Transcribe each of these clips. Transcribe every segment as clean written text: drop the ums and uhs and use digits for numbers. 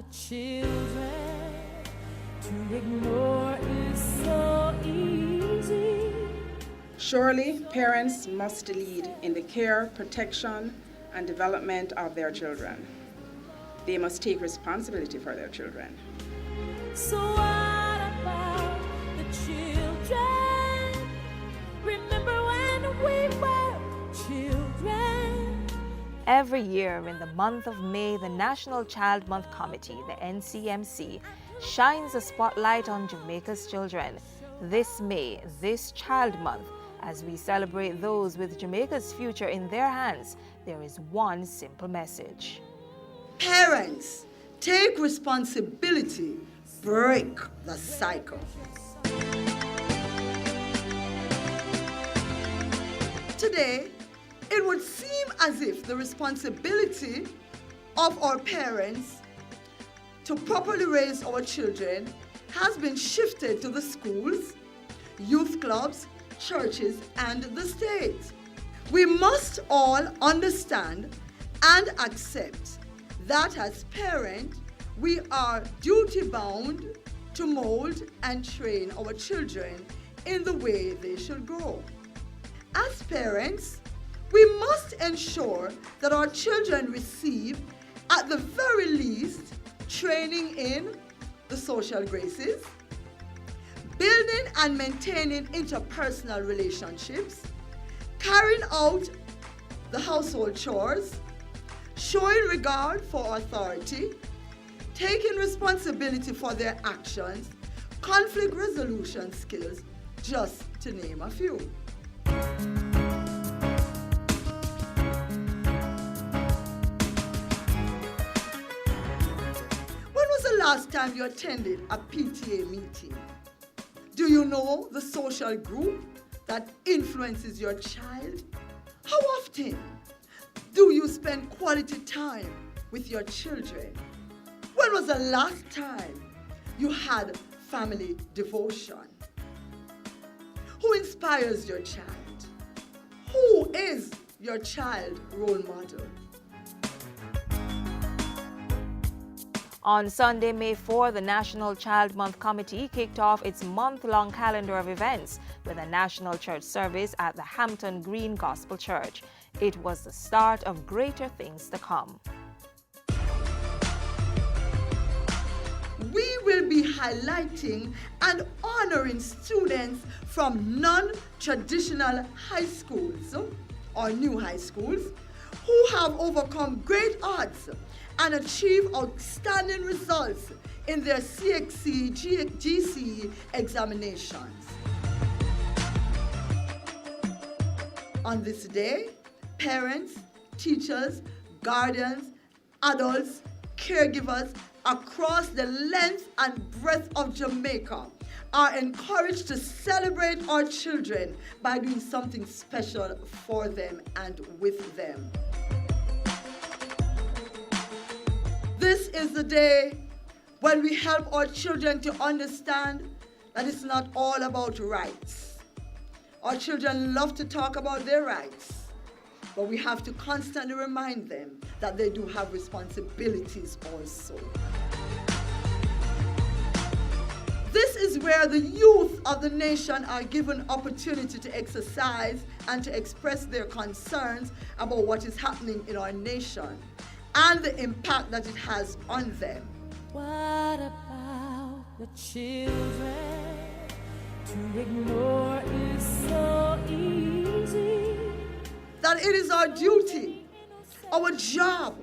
the children. To ignore is so easy. Surely, parents must lead in the care, protection, and development of their children. They must take responsibility for their children. So what about the children? Remember when we were children? Every year in the month of May, the National Child Month Committee, the NCMC, shines a spotlight on Jamaica's children. This May, this Child Month, as we celebrate those with Jamaica's future in their hands, there is one simple message. Parents, take responsibility, break the cycle. Today, it would seem as if the responsibility of our parents to properly raise our children has been shifted to the schools, youth clubs, churches, and the state. We must all understand and accept that as parents, we are duty-bound to mold and train our children in the way they should grow. As parents, we must ensure that our children receive, at the very least, training in the social graces, building and maintaining interpersonal relationships, carrying out the household chores, showing regard for authority, taking responsibility for their actions, conflict resolution skills, just to name a few. When was the last time you attended a PTA meeting? Do you know the social group that influences your child? How often do you spend quality time with your children? When was the last time you had family devotion? Who inspires your child? Who is your child role model? On Sunday, May 4, the National Child Month Committee kicked off its month-long calendar of events with a national church service at the Hampton Green Gospel Church. It was the start of greater things to come. We will be highlighting and honoring students from non-traditional high schools or new high schools who have overcome great odds and achieved outstanding results in their CXC, GCE examinations. On this day, parents, teachers, guardians, adults, caregivers across the length and breadth of Jamaica are encouraged to celebrate our children by doing something special for them and with them. This is the day when we help our children to understand that it's not all about rights. Our children love to talk about their rights, but we have to constantly remind them that they do have responsibilities also. This is where the youth of the nation are given opportunity to exercise and to express their concerns about what is happening in our nation and the impact that it has on them. What about the children? To ignore is so easy. That it is our duty, our job,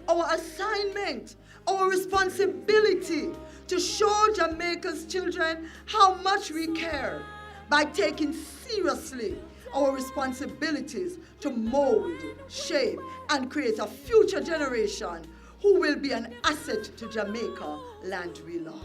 our assignment, our responsibility to show Jamaica's children how much we care by taking seriously our responsibilities to mold, shape, and create a future generation who will be an asset to Jamaica, land we love.